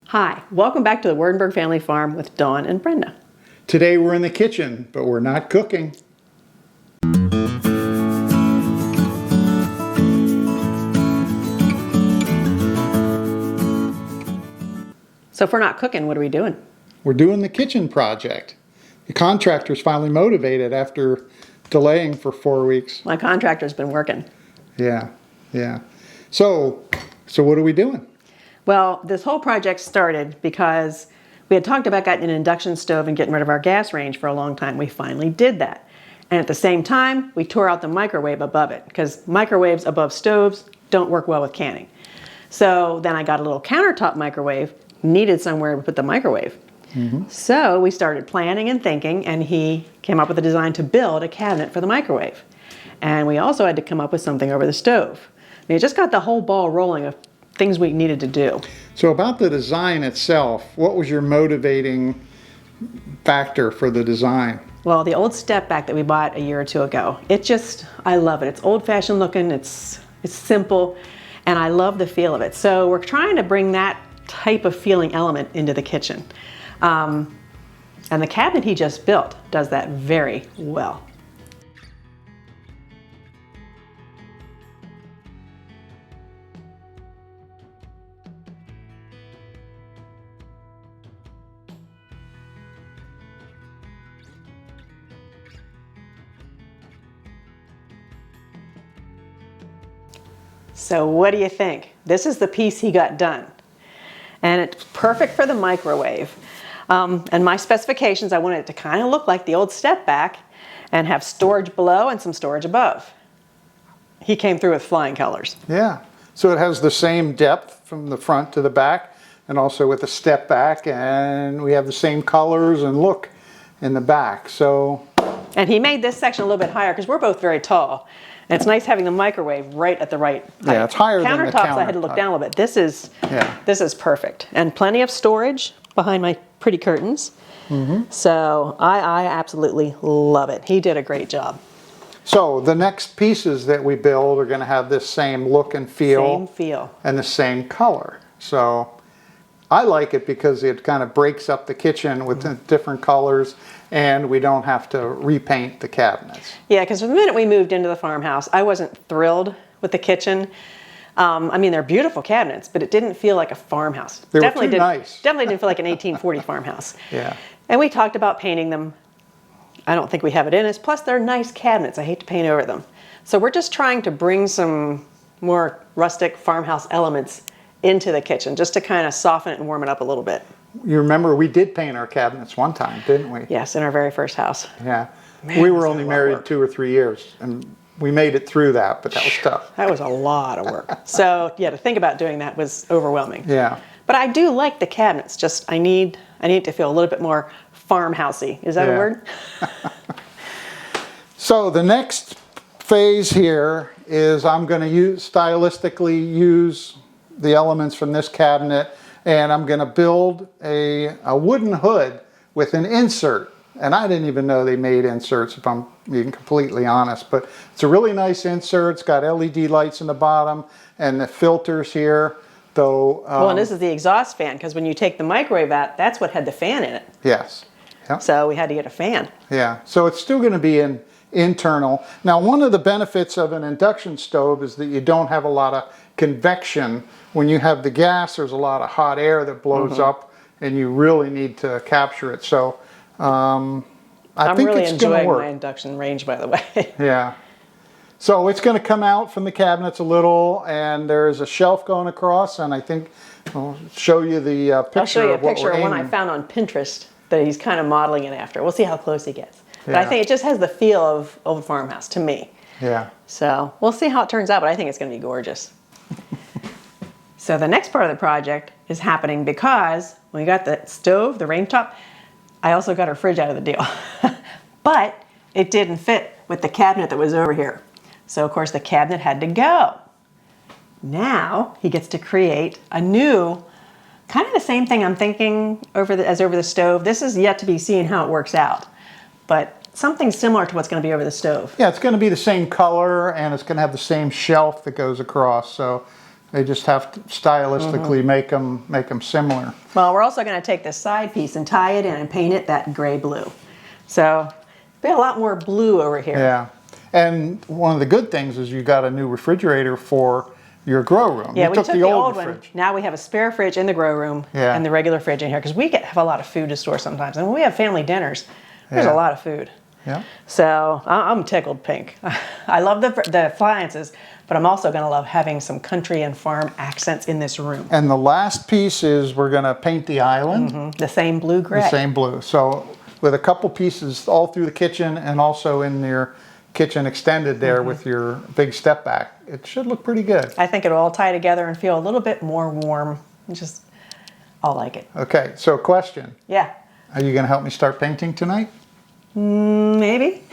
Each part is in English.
Hi, welcome back to the Werdenberg Family Farm with Dawn and Brenda. Today we're in the kitchen, but we're not cooking. So if we're not cooking, what are we doing? We're doing the kitchen project. The contractor's finally motivated after delaying for 4 weeks. My contractor's been working. Yeah. So what are we doing? Well, this whole project started because we had talked about getting an induction stove and getting rid of our gas range for a long time. We finally did that. And at the same time, we tore out the microwave above it because microwaves above stoves don't work well with canning. So then I got a little countertop microwave, needed somewhere to put the microwave. So we started planning and thinking, and he came up with a design to build a cabinet for the microwave. And we also had to come up with something over the stove. I mean, it just got the whole ball rolling of things we needed to do. So about the design itself, what was your motivating factor for the design? Well, the old step back that we bought a year or two ago, I love it. It's old-fashioned looking, it's simple, and I love the feel of it. So we're trying to bring that type of feeling element into the kitchen. And the cabinet he just built does that very well. So what do you think? This is the piece he got done. And it's perfect for the microwave. And my specifications, I wanted it to kind of look like the old step back and have storage below and some storage above. He came through with flying colors. Yeah, so it has the same depth from the front to the back and also with the step back, and we have the same colors and look in the back. And he made this section a little bit higher because we're both very tall. And it's nice having the microwave right at the right height. Yeah, it's higher than the countertops. I had to look down a little bit. This is perfect. And plenty of storage behind my pretty curtains. So I absolutely love it. He did a great job. So the next pieces that we build are going to have this same look and feel. Same feel. And the same color. So I like it because it kind of breaks up the kitchen with different colors, and we don't have to repaint the cabinets. Yeah, because the minute we moved into the farmhouse, I wasn't thrilled with the kitchen. I mean, they're beautiful cabinets, but it didn't feel like a farmhouse. They were too nice. Definitely didn't feel like an 1840 farmhouse. Yeah. And we talked about painting them. I don't think we have it in us. Plus, they're nice cabinets. I hate to paint over them. So we're just trying to bring some more rustic farmhouse elements into the kitchen, just to kind of soften it and warm it up a little bit. You remember we did paint our cabinets one time, didn't we? Yes, in our very first house. Yeah. Man, we were only married 2 or 3 years, and we made it through that, but that was tough. That was a lot of work. So yeah, to think about doing that was overwhelming. Yeah. But I do like the cabinets. Just I need to feel a little bit more farmhousey. Is that a word? So the next phase here is I'm going to stylistically use the elements from this cabinet, and I'm going to build a wooden hood with an insert. And I didn't even know they made inserts, if I'm being completely honest, but it's a really nice insert. It's got LED lights in the bottom and the filters here. Though, well, and this is the exhaust fan, because when you take the microwave out, that's what had the fan in it. Yes. Yep. So we had to get a fan. Yeah, so it's still going to be internal. Now, one of the benefits of an induction stove is that you don't have a lot of convection. When you have the gas, there's a lot of hot air that blows up, and you really need to capture it. So I think really it's going to enjoying work. my induction range, by the way. Yeah. So it's going to come out from the cabinets a little, and there's a shelf going across, and I think I'll show you the picture. I'll show you a of what picture we're of one aiming. I found on Pinterest that he's kind of modeling it after. We'll see how close he gets. But I Yeah. think it just has the feel of old farmhouse to me. Yeah. So we'll see how it turns out, but I think it's going to be gorgeous. So the next part of the project is happening because when we got the stove, the range top, I also got our fridge out of the deal. But it didn't fit with the cabinet that was over here. So of course the cabinet had to go. Now he gets to create a new, kind of the same thing I'm thinking as over the stove. This is yet to be seen how it works out, but something similar to what's going to be over the stove. Yeah, it's going to be the same color, and it's going to have the same shelf that goes across. So They just have to stylistically make them similar. Well, we're also going to take this side piece and tie it in and paint it that gray blue. So be a lot more blue over here. Yeah. And one of the good things is you got a new refrigerator for your grow room. Yeah, you we took the old one. fridge. Now we have a spare fridge in the grow room and the regular fridge in here because we have a lot of food to store sometimes. And when we have family dinners, there's a lot of food. Yeah. So I'm tickled pink. I love the appliances, but I'm also going to love having some country and farm accents in this room. And the last piece is we're going to paint the island. The same blue-gray. The same blue. So with a couple pieces all through the kitchen and also in your kitchen extended there with your big step back, it should look pretty good. I think it'll all tie together and feel a little bit more warm. I'll like it. Okay, so question. Yeah. Are you going to help me start painting tonight? Maybe.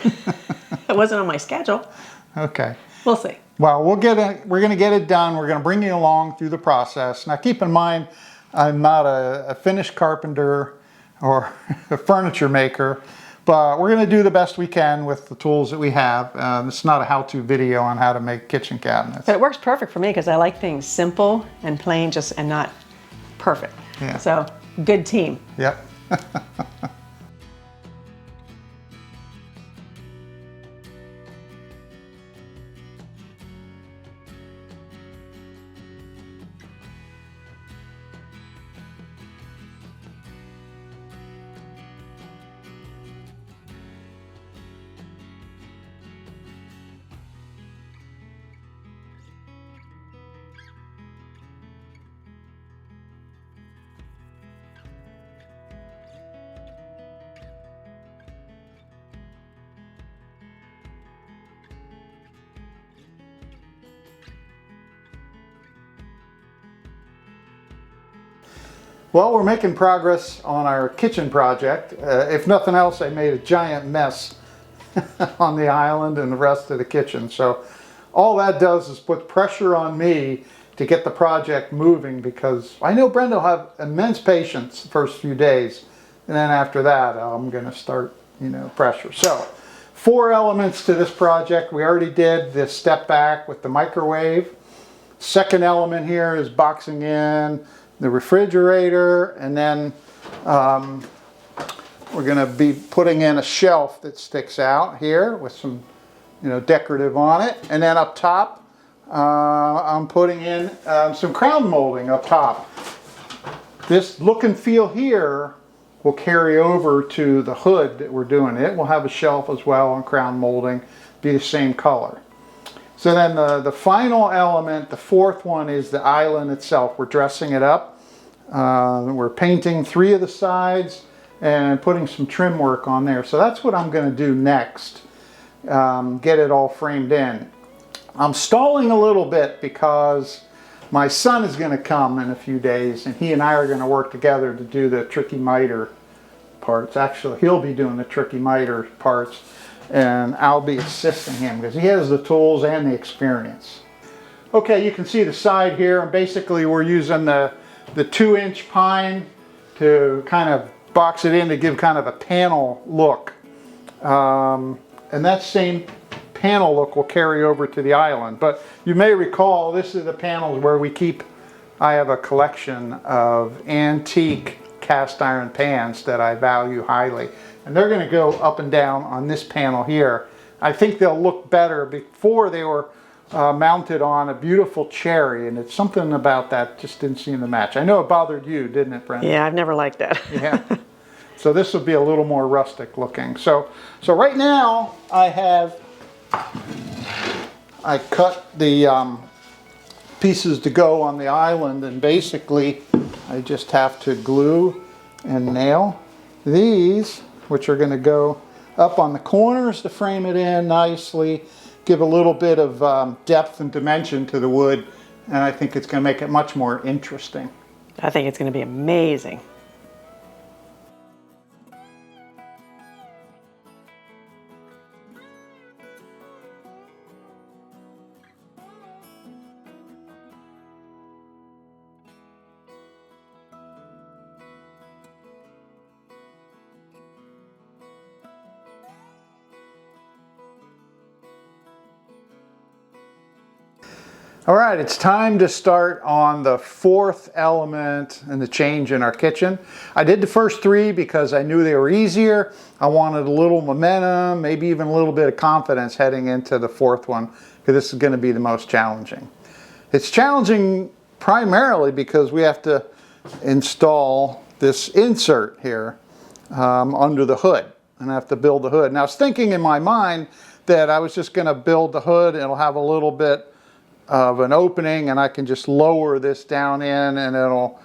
It wasn't on my schedule. Okay. We'll see. Well, we're going to get it done. We're going to bring you along through the process. Now, keep in mind, I'm not a finished carpenter or a furniture maker, but we're going to do the best we can with the tools that we have. It's not a how-to video on how to make kitchen cabinets. But it works perfect for me because I like things simple and plain, and not perfect. Yeah. So, good team. Yep. Well, we're making progress on our kitchen project. If nothing else, I made a giant mess on the island and the rest of the kitchen. So all that does is put pressure on me to get the project moving, because I know Brenda will have immense patience the first few days. And then after that, I'm going to start, pressure. So 4 elements to this project. We already did this step back with the microwave. Second element here is boxing in the refrigerator, and then we're going to be putting in a shelf that sticks out here with some decorative on it. And then up top I'm putting in some crown molding up top. This look and feel here will carry over to the hood that we're doing. It will have a shelf as well on crown molding, be the same color. So then the final element, the 4th one, is the island itself. We're dressing it up. We're painting 3 of the sides and putting some trim work on there. So that's what I'm going to do next. Get it all framed in. I'm stalling a little bit because my son is going to come in a few days, and he and I are going to work together to do the tricky miter parts. Actually, he'll be doing the tricky miter parts, and I'll be assisting him because he has the tools and the experience. Okay, you can see the side here, and basically we're using the 2-inch pine to kind of box it in to give kind of a panel look. And that same panel look will carry over to the island. But you may recall, this is the panels where I have a collection of antique cast iron pans that I value highly. And they're going to go up and down on this panel here. I think they'll look better. Before they were mounted on a beautiful cherry, and it's something about that just didn't seem to match. I know it bothered you, didn't it, Brenda? Yeah, I've never liked that. Yeah. So this will be a little more rustic looking. So right now I cut the pieces to go on the island, and basically I just have to glue and nail these, which are going to go up on the corners to frame it in nicely, give a little bit of depth and dimension to the wood, and I think it's going to make it much more interesting. I think it's going to be amazing. All right, it's time to start on the fourth element in the change in our kitchen. I did the first three because I knew they were easier. I wanted a little momentum, maybe even a little bit of confidence heading into the fourth one, because this is going to be the most challenging. It's challenging primarily because we have to install this insert here under the hood, and I have to build the hood. Now I was thinking in my mind that I was just going to build the hood and it'll have a little bit of an opening and I can just lower this down in and it'll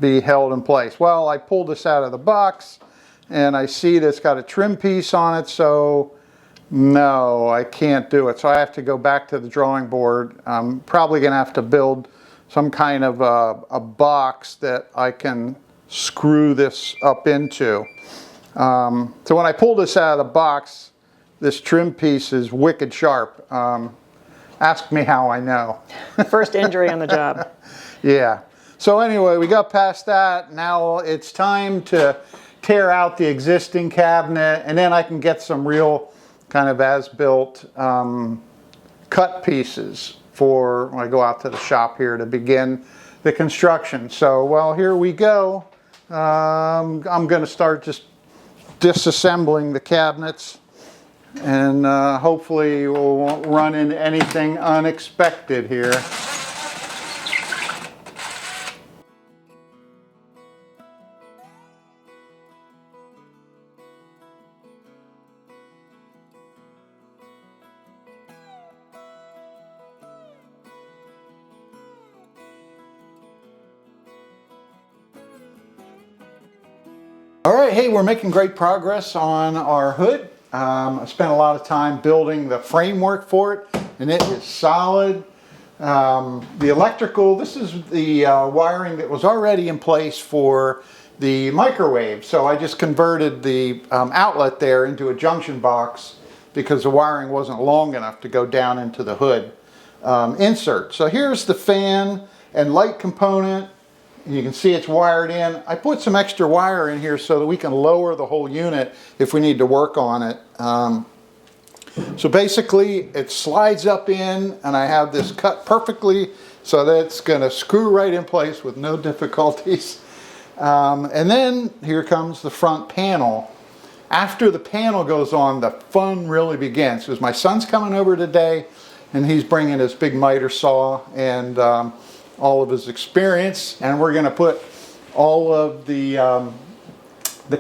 be held in place. Well, I pulled this out of the box and I see that it's got a trim piece on it, so no, I can't do it. So I have to go back to the drawing board. I'm probably going to have to build some kind of a box that I can screw this up into. So when I pull this out of the box, this trim piece is wicked sharp. Ask me how I know. First injury on the job. Yeah. So anyway, we got past that. Now it's time to tear out the existing cabinet, and then I can get some real kind of as-built cut pieces for when I go out to the shop here to begin the construction. So, well, here we go. I'm going to start just disassembling the cabinets. And hopefully we won't run into anything unexpected here. All right, hey, we're making great progress on our hood. I spent a lot of time building the framework for it, and it is solid. The electrical, this is the wiring that was already in place for the microwave. So I just converted the outlet there into a junction box because the wiring wasn't long enough to go down into the hood insert. So here's the fan and light component. You can see it's wired in. I put some extra wire in here so that we can lower the whole unit if we need to work on it. So basically it slides up in and I have this cut perfectly so that it's going to screw right in place with no difficulties. And then here comes the front panel. After the panel goes on, the fun really begins. Because my son's coming over today and he's bringing his big miter saw and all of his experience, and we're going to put all of the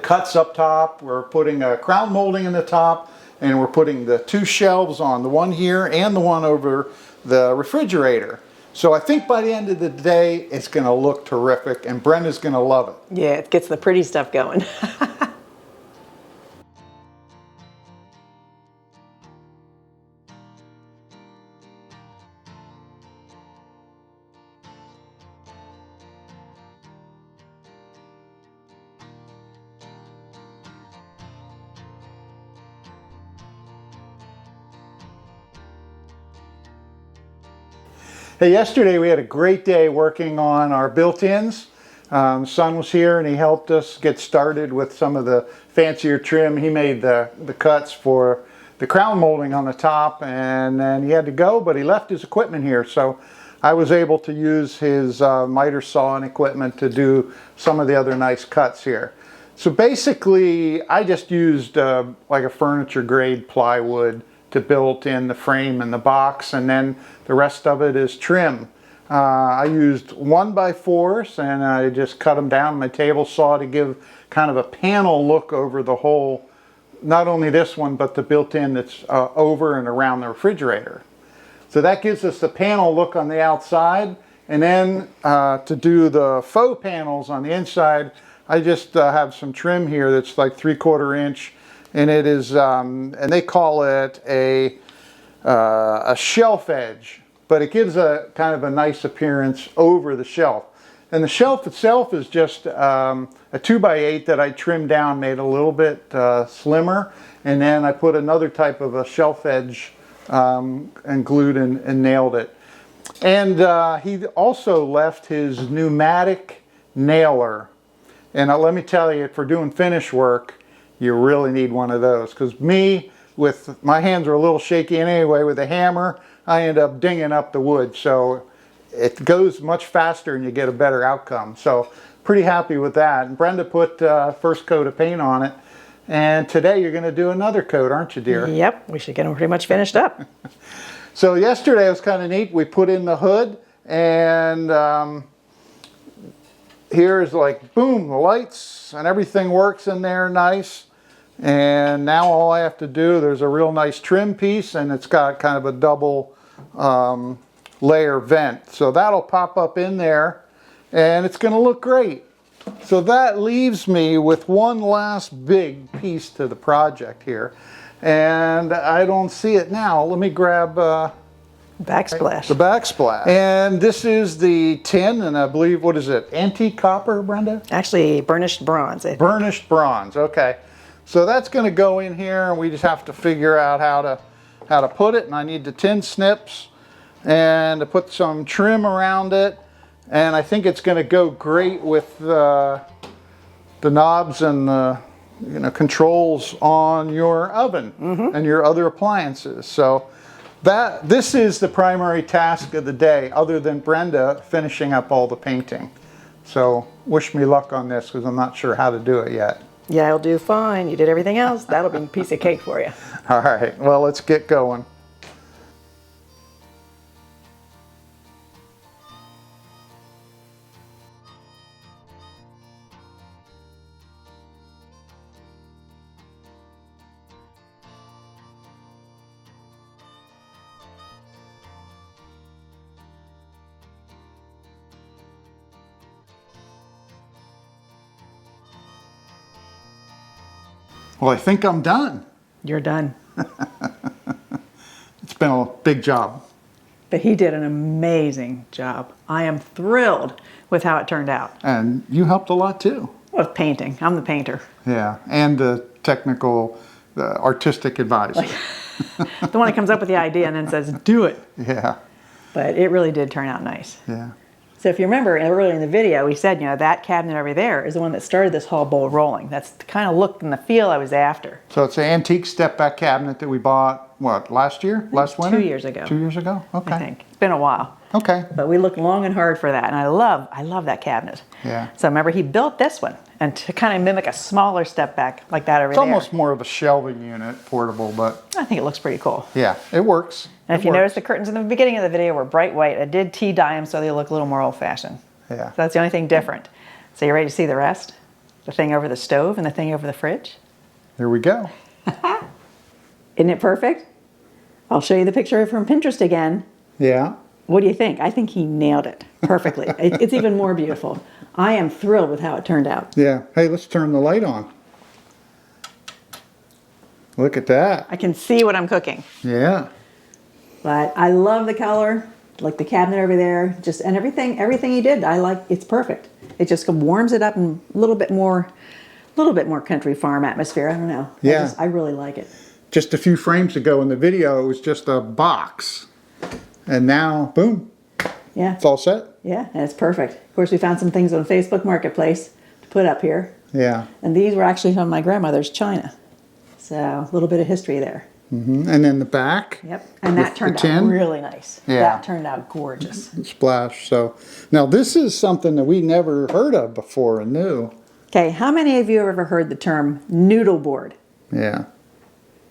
cuts up top. We're putting a crown molding in the top, and we're putting the two shelves on, the one here and the one over the refrigerator. So I think by the end of the day it's going to look terrific and Brenda's going to love it. Yeah, it gets the pretty stuff going. Hey, yesterday we had a great day working on our built-ins. Son was here and he helped us get started with some of the fancier trim. He made the cuts for the crown molding on the top, and then he had to go, but he left his equipment here. So I was able to use his miter saw and equipment to do some of the other nice cuts here. So basically I just used like a furniture grade plywood to build in the frame and the box, and then the rest of it is trim. I used 1x4s and I just cut them down with my table saw to give kind of a panel look over the whole, not only this one but the built-in that's over and around the refrigerator. So that gives us the panel look on the outside, and then to do the faux panels on the inside, I just have some trim here that's like 3/4 inch. And it is, and they call it a shelf edge, but it gives a kind of a nice appearance over the shelf. And the shelf itself is just a 2x8 that I trimmed down, made a little bit slimmer, and then I put another type of a shelf edge and glued and nailed it. And he also left his pneumatic nailer. And let me tell you, for doing finish work, you really need one of those, because with my hands are a little shaky anyway with a hammer. I end up dinging up the wood. So it goes much faster and you get a better outcome. So pretty happy with that. And Brenda put first coat of paint on it. And today you're going to do another coat, aren't you, dear? Yep, we should get them pretty much finished up. So yesterday was kind of neat. We put in the hood, and here's like, boom, the lights and everything works in there nice. And now all I have to do, there's a real nice trim piece, and it's got kind of a double layer vent. So that'll pop up in there, and it's going to look great. So that leaves me with one last big piece to the project here. And I don't see it now. Let me grab Backsplash. the backsplash. And this is the tin, and I believe, what is it? Antique copper, Brenda? Actually, burnished bronze. Burnished bronze, okay. So that's going to go in here, and we just have to figure out how to put it. And I need the tin snips and to put some trim around it. And I think it's going to go great with the knobs and the controls on your oven and your other appliances. So this is the primary task of the day, other than Brenda finishing up all the painting. So wish me luck on this, because I'm not sure how to do it yet. Yeah, I'll do fine. You did everything else. That'll be a piece of cake for you. All right, well, let's get going. Well, I think I'm done. You're done. It's been a big job. But he did an amazing job. I am thrilled with how it turned out. And you helped a lot too. With painting. I'm the painter. Yeah, and the technical, artistic advisor. The one that comes up with the idea and then says, do it. Yeah, But it really did turn out nice. yeah. So if you remember earlier in the video, we said, that cabinet over there is the one that started this whole bowl rolling. That's the kind of look and the feel I was after. So it's an antique step back cabinet that we bought, what, last year? Last winter? 2 years ago. 2 years ago? Okay. I think. It's been a while. Okay. But we looked long and hard for that, and I love that cabinet. Yeah. So remember, he built this one, and to kind of mimic a smaller step back like that over It's there. almost more of a shelving unit, portable, but I think it looks pretty cool. yeah, it works. And if you notice, the curtains in the beginning of the video were bright white. I did tea dye them so they look a little more old-fashioned. Yeah. So that's the only thing different. So you ready to see the rest? The thing over the stove and the thing over the fridge? There we go. Isn't it perfect? I'll show you the picture from Pinterest again. Yeah. What do you think? I think he nailed it perfectly. It's even more beautiful. I am thrilled with how it turned out. Yeah. Hey, let's turn the light on. Look at that. I can see what I'm cooking. Yeah. But I love the color, like the cabinet over there, and everything he did. I like. It's perfect. It just warms it up in a little bit more country farm atmosphere. I don't know. Yeah. I really like it. Just a few frames ago in the video, it was just a box. And now, boom, Yeah. it's all set. Yeah, and it's perfect. Of course, we found some things on Facebook Marketplace to put up here. Yeah. And these were actually from my grandmother's china. So a little bit of history there. And then the back. Yep. And that with turned the out tin. really nice. Yeah. That turned out gorgeous. Splash. So now this is something that we never heard of before and new. Okay, how many of you have ever heard the term noodle board? Yeah.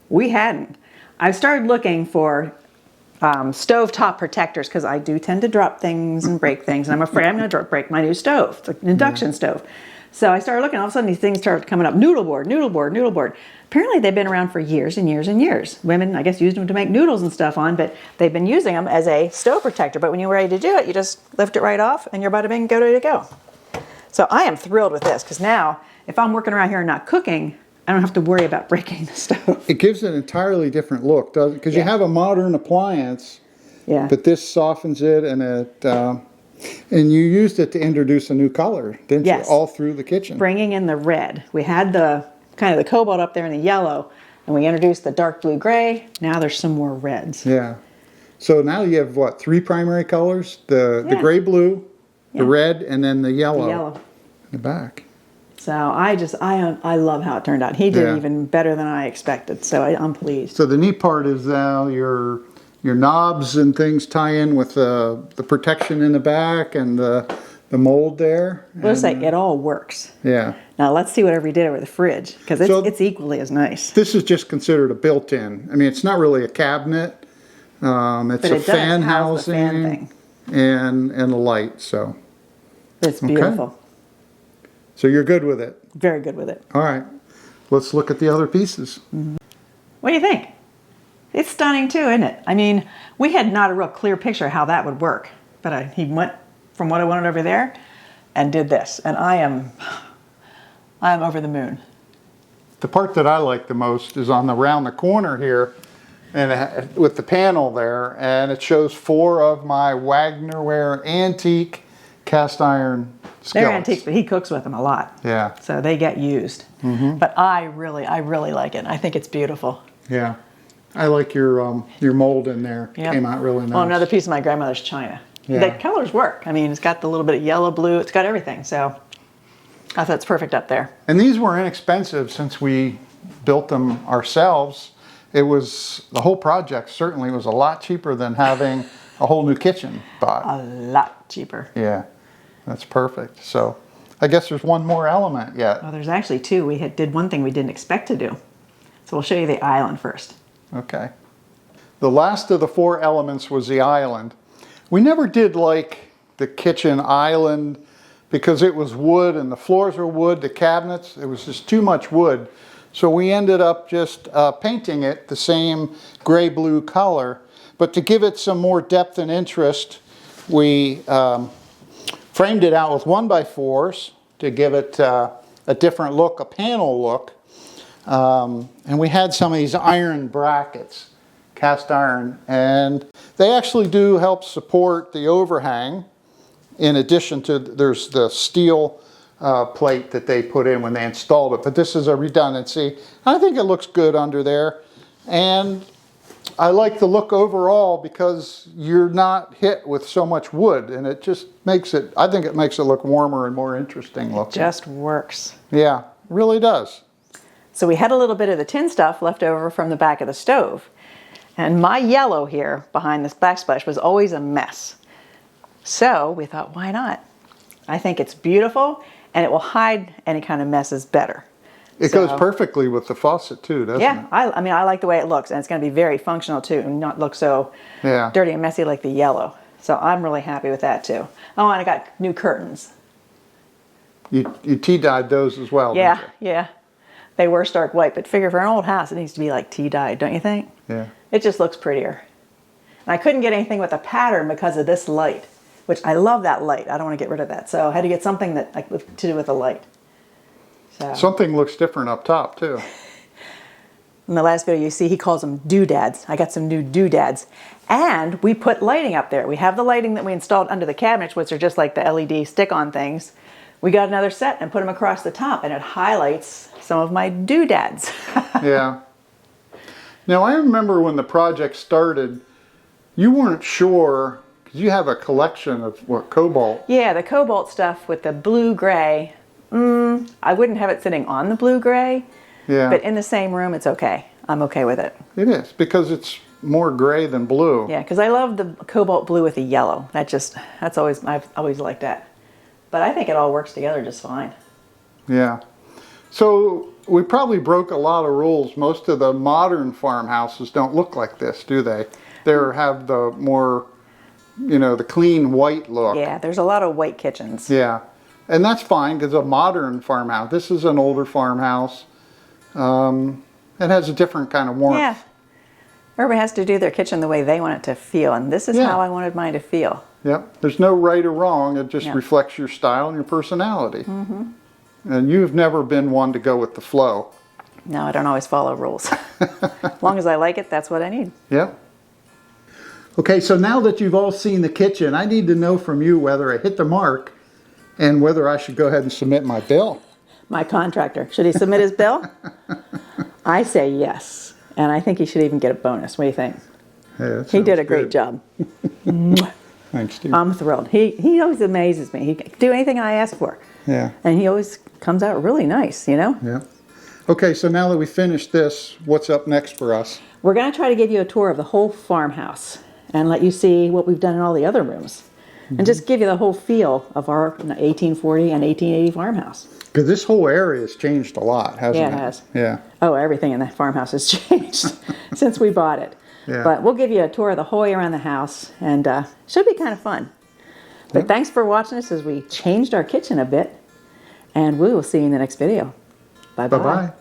We hadn't. I started looking for stovetop protectors because I do tend to drop things and break things, and I'm afraid I'm going to break my new stove. It's an induction stove. So I started looking, all of a sudden these things started coming up. Noodle board, noodle board, noodle board. Apparently they've been around for years and years and years. Women, I guess, used them to make noodles and stuff on, but they've been using them as a stove protector. But when you're ready to do it, you just lift it right off and you're bada bing, go ready to go. So I am thrilled with this because now if I'm working around here and not cooking, I don't have to worry about breaking the stove. It gives an entirely different look, doesn't it? Because you have a modern appliance, Yeah. but this softens it, and and you used it to introduce a new color, didn't Yes. you? All through the kitchen. Bringing in the red. We had the kind of the cobalt up there and the yellow, and we introduced the dark blue gray. Now there's some more reds. Yeah. So now you have what, 3 primary colors? The Yeah. gray blue, the Yeah. red, and then the yellow. The yellow. In the back. So I love how it turned out. He did Yeah. even better than I expected. So I'm pleased. So the neat part is now your your knobs and things tie in with the protection in the back and the mold there. We'll say it all works. Yeah. Now let's see whatever we did over the fridge, because it's equally as nice. This is just considered a built-in. I mean, it's not really a cabinet. It's a fan housing and a light. So it's beautiful. Okay. So you're good with it. Very good with it. All right. Let's look at the other pieces. Mm-hmm. What do you think? It's stunning too, isn't it? I mean, we had not a real clear picture of how that would work, but he went from what I wanted over there and did this, and I'm over the moon. The part that I like the most is around the corner here, and with the panel there, and it shows 4 of my Wagnerware antique cast iron skillets. They're antiques, but he cooks with them a lot. Yeah. So they get used. Mm-hmm. But I really like it. I think it's beautiful. Yeah. I like your mold in there. Yep. Came out really nice. Oh, another piece of my grandmother's china. Yeah. The colors work. I mean, it's got the little bit of yellow, blue. It's got everything. So I thought it's perfect up there. And these were inexpensive since we built them ourselves. It was, the whole project certainly was a lot cheaper than having a whole new kitchen bought. A lot cheaper. Yeah, that's perfect. So I guess there's one more element yet. Well, there's actually 2. We did one thing we didn't expect to do. So we'll show you the island first. Okay. The last of the 4 elements was the island. We never did like the kitchen island because it was wood and the floors were wood, the cabinets, it was just too much wood. So we ended up just painting it the same gray-blue color. But to give it some more depth and interest, we framed it out with 1x4s to give it a different look, a panel look. And we had some of these iron brackets, cast iron, and they actually do help support the overhang. In addition to, there's the steel plate that they put in when they installed it, but this is a redundancy. I think it looks good under there, and I like the look overall because you're not hit with so much wood, and it just makes it, I think it makes it look warmer and more interesting looking. It just works. Yeah, really does. So we had a little bit of the tin stuff left over from the back of the stove. And my yellow here behind this backsplash was always a mess. So we thought, why not? I think it's beautiful and it will hide any kind of messes better. It goes perfectly with the faucet too, doesn't it? Yeah, I mean, I like the way it looks, and it's going to be very functional too and not look so dirty and messy like the yellow. So I'm really happy with that too. Oh, and I got new curtains. You tea-dyed those as well, didn't you? Yeah. They were stark white, but figure for an old house, it needs to be like tea-dyed, don't you think? Yeah. It just looks prettier. And I couldn't get anything with a pattern because of this light, which I love that light. I don't want to get rid of that. So I had to get something that to do with the light. So. Something looks different up top too. In the last video you see he calls them doodads. I got some new doodads. And we put lighting up there. We have the lighting that we installed under the cabinets, which are just like the LED stick-on things. We got another set and put them across the top, and it highlights some of my doodads. Yeah. Now I remember when the project started, you weren't sure, because you have a collection of what, cobalt? Yeah, the cobalt stuff with the blue-gray. I wouldn't have it sitting on the blue-gray, but in the same room, it's okay. I'm okay with it. It is, because it's more gray than blue. Yeah, because I love the cobalt blue with the yellow. I've always liked that. But I think it all works together just fine. Yeah. So we probably broke a lot of rules. Most of the modern farmhouses don't look like this, do they? They have the more, the clean white look. Yeah, there's a lot of white kitchens. Yeah. And that's fine because a modern farmhouse. This is an older farmhouse. It has a different kind of warmth. Yeah. Everybody has to do their kitchen the way they want it to feel, and this is how I wanted mine to feel. Yep. There's no right or wrong. It just reflects your style and your personality. Mm-hmm. And you've never been one to go with the flow. No, I don't always follow rules. As long as I like it, that's what I need. Yep. Okay, so now that you've all seen the kitchen, I need to know from you whether I hit the mark and whether I should go ahead and submit my bill. My contractor. Should he submit his bill? I say yes. And I think he should even get a bonus. What do you think? Hey, he did a great job. Thanks, Steve. I'm thrilled. He always amazes me. He can do anything I ask for. Yeah. And he always comes out really nice, Yeah. Okay, so now that we finished this, what's up next for us? We're going to try to give you a tour of the whole farmhouse and let you see what we've done in all the other rooms. And just give you the whole feel of our 1840 and 1880 farmhouse. Because this whole area has changed a lot, hasn't it? Yeah, it has. Yeah. Oh, everything in the farmhouse has changed since we bought it. Yeah. But we'll give you a tour of the whole way around the house, and should be kind of fun. But thanks for watching us as we changed our kitchen a bit, and we will see you in the next video. Bye-bye. Bye-bye.